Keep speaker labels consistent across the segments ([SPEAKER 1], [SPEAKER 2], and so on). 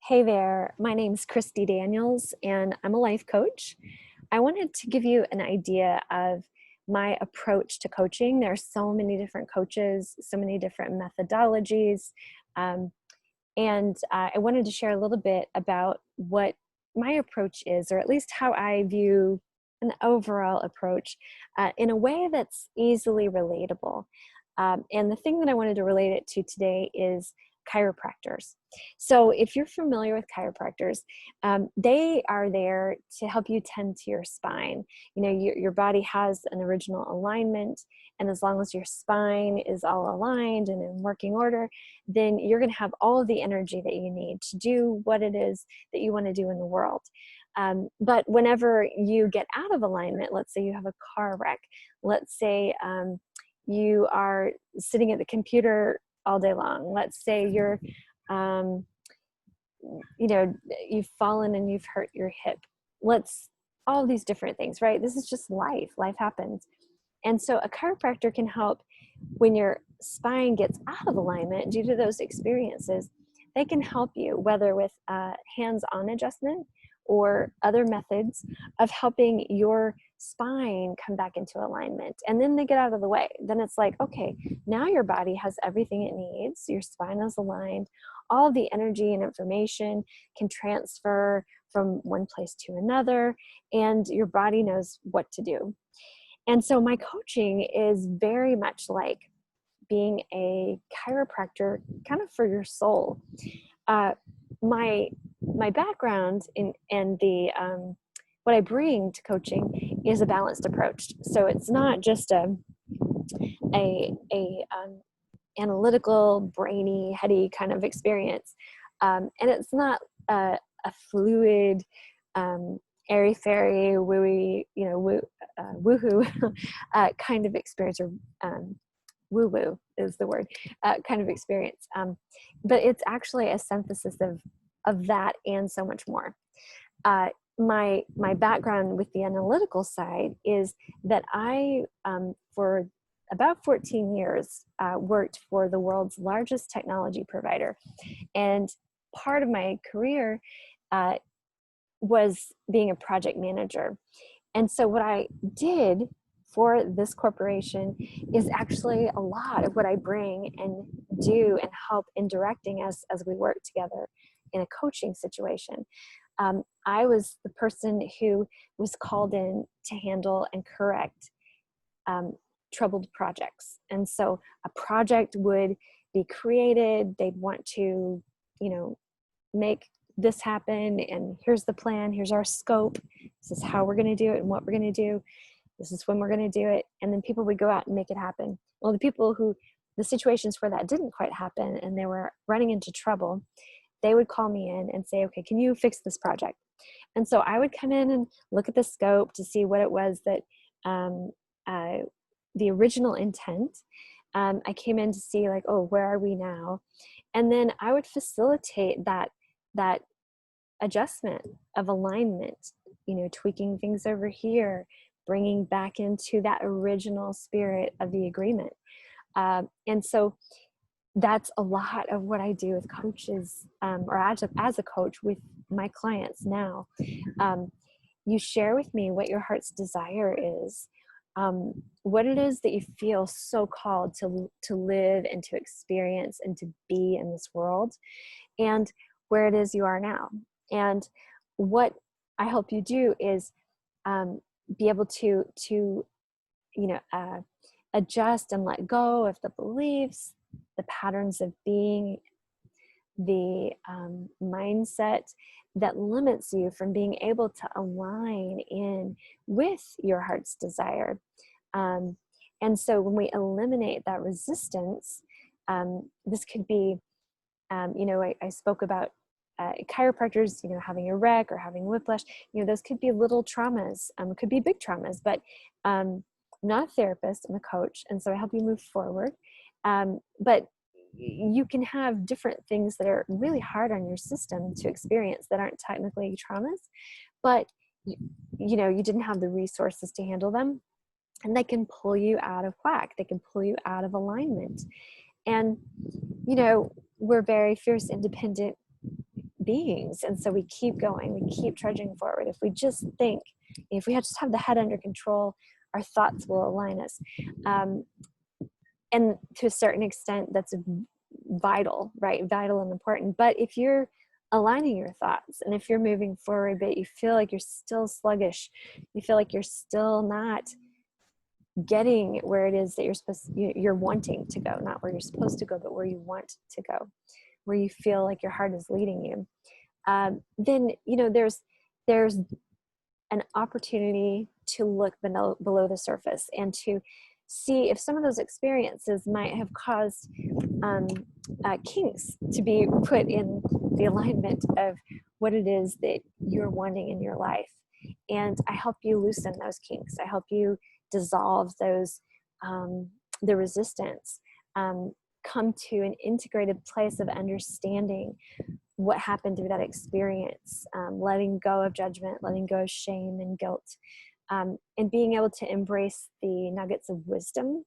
[SPEAKER 1] Hey there, my name's Christy Daniels, and I'm a life coach. I wanted to give you an idea of my approach to coaching. There are so many different coaches, so many different methodologies, um, and I wanted to share a little bit about what my approach is, or at least how I view an overall approach in a way that's easily relatable. And the thing that I wanted to relate it to today is chiropractors. So, if you're familiar with chiropractors, they are there to help you tend to your spine. You know, your body has an original alignment, and as long as your spine is all aligned and in working order, then you're going to have all of the energy that you need to do what it is that you want to do in the world. But whenever you get out of alignment, let's say you have a car wreck, let's say you are sitting at the computer all day long, let's say um, you've fallen and you've hurt your hip. All these different things, right? This is just life. Life happens. And so a chiropractor can help when your spine gets out of alignment due to those experiences. They can help you, whether with hands-on adjustment or other methods of helping your spine come back into alignment. And then they get out of the way. Then it's like, okay, now your body has everything it needs. Your spine is aligned. All the energy and information can transfer from one place to another, and your body knows what to do. And so my coaching is very much like being a chiropractor kind of for your soul. Uh, my my background in and the what I bring to coaching is a balanced approach. So it's not just a analytical, brainy, heady kind of experience, and it's not a fluid, airy fairy, wooey, woohoo kind of experience, or woo woo is the word, kind of experience. But it's actually a synthesis of that and so much more. My background with the analytical side is that I, for about 14 years, worked for the world's largest technology provider. And part of my career was being a project manager. And so what I did for this corporation is actually a lot of what I bring and do and help in directing as we work together in a coaching situation. I was the person who was called in to handle and correct troubled projects. And so a project would be created. They'd want to, make this happen. And here's the plan. Here's our scope. This is how we're going to do it and what we're going to do. This is when we're going to do it. And then people would go out and make it happen. Well, the situations where that didn't quite happen and they were running into trouble, they would call me in and say, okay, can you fix this project? And so I would come in and look at the scope to see what it was that the original intent. I came in to see like, oh, where are we now? And then I would facilitate that adjustment of alignment, tweaking things over here, bringing back into that original spirit of the agreement. And so that's a lot of what I do with coaches, or as a coach with my clients now. You share with me what your heart's desire is, what it is that you feel so called to live and to experience and to be in this world, and where it is you are now. And what I help you do is be able to adjust and let go of the beliefs, the patterns of being, the mindset that limits you from being able to align in with your heart's desire. And so when we eliminate that resistance, this could be, I spoke about chiropractors, having a wreck or having whiplash. Those could be little traumas, it could be big traumas, but I'm not a therapist, I'm a coach. And so I help you move forward. But you can have different things that are really hard on your system to experience that aren't technically traumas, but you didn't have the resources to handle them, and they can pull you out of whack. They can pull you out of alignment. And we're very fierce, independent beings. And so we keep going, we keep trudging forward. If we just think, if we just have the head under control, our thoughts will align us. And to a certain extent, that's vital, right? Vital and important. But if you're aligning your thoughts and if you're moving forward, but you feel like you're still sluggish, you feel like you're still not getting where it is that you're wanting to go, not where you're supposed to go, but where you want to go, where you feel like your heart is leading you, then there's an opportunity to look below the surface and to see if some of those experiences might have caused kinks to be put in the alignment of what it is that you're wanting in your life. And I help you loosen those kinks. I help you dissolve those, the resistance, come to an integrated place of understanding what happened through that experience, letting go of judgment, letting go of shame and guilt, and being able to embrace the nuggets of wisdom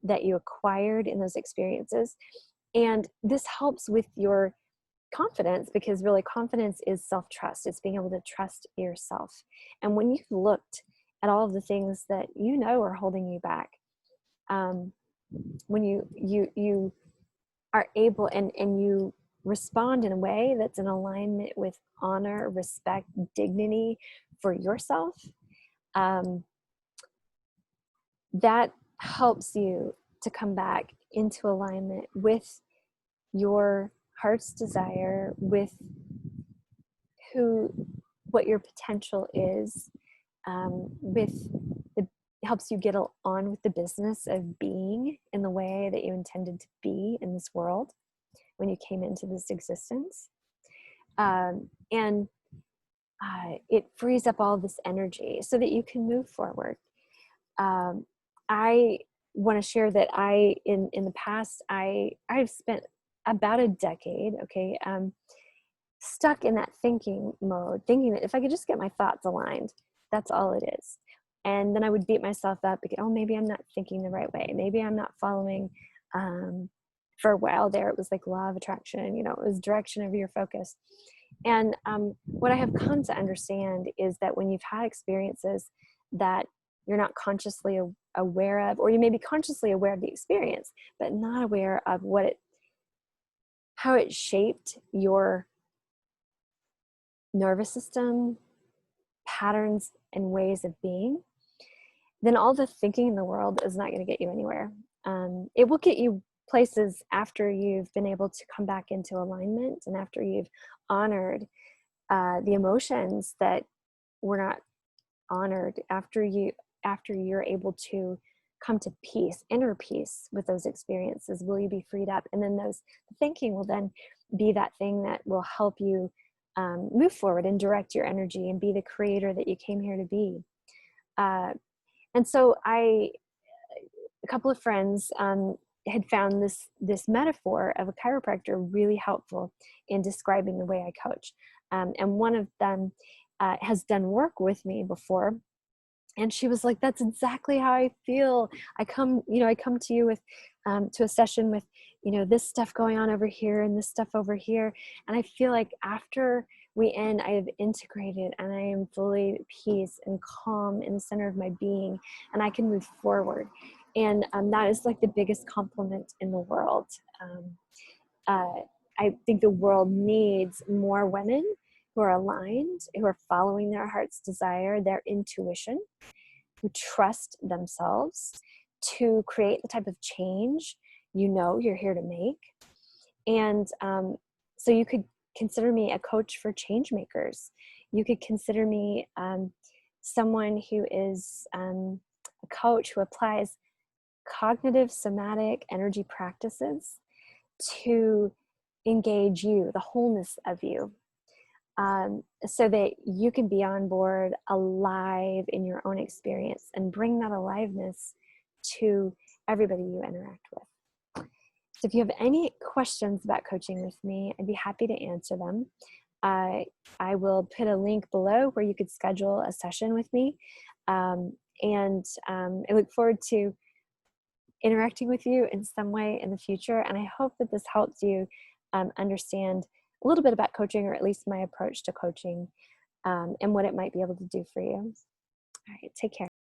[SPEAKER 1] that you acquired in those experiences. And this helps with your confidence, because really confidence is self-trust. It's being able to trust yourself. And when you've looked at all of the things that you know are holding you back, when you are able and you respond in a way that's in alignment with honor, respect, dignity for yourself, that helps you to come back into alignment with your heart's desire, with what your potential is, helps you get on with the business of being in the way that you intended to be in this world when you came into this existence. And it frees up all this energy so that you can move forward. I want to share that in the past, I've spent about a decade, stuck in that thinking mode, thinking that if I could just get my thoughts aligned, that's all it is. And then I would beat myself up because, oh, maybe I'm not thinking the right way. Maybe I'm not following, for a while there, it was like law of attraction, it was direction of your focus. And what I have come to understand is that when you've had experiences that you're not consciously aware of, or you may be consciously aware of the experience, but not aware of how it shaped your nervous system, patterns, and ways of being, then all the thinking in the world is not going to get you anywhere. It will get you places after you've been able to come back into alignment and after you've honored the emotions that were not honored, after you're able to come to peace, inner peace with those experiences, will you be freed up? And then the thinking will then be that thing that will help you move forward and direct your energy and be the creator that you came here to be. And so a couple of friends had found this metaphor of a chiropractor really helpful in describing the way I coach. And one of them has done work with me before. And she was like, that's exactly how I feel. I come to you with, to a session with, this stuff going on over here and this stuff over here. And I feel like after we end, I have integrated and I am fully at peace and calm in the center of my being, and I can move forward. And that is like the biggest compliment in the world. I think the world needs more women who are aligned, who are following their heart's desire, their intuition, who trust themselves to create the type of change you're here to make. And so you could consider me a coach for change makers. You could consider me someone who is a coach who applies cognitive somatic energy practices to engage you, the wholeness of you, so that you can be on board alive in your own experience and bring that aliveness to everybody you interact with. So if you have any questions about coaching with me, I'd be happy to answer them. I will put a link below where you could schedule a session with me. And I look forward to interacting with you in some way in the future. And I hope that this helps you understand a little bit about coaching, or at least my approach to coaching, and what it might be able to do for you. All right, take care.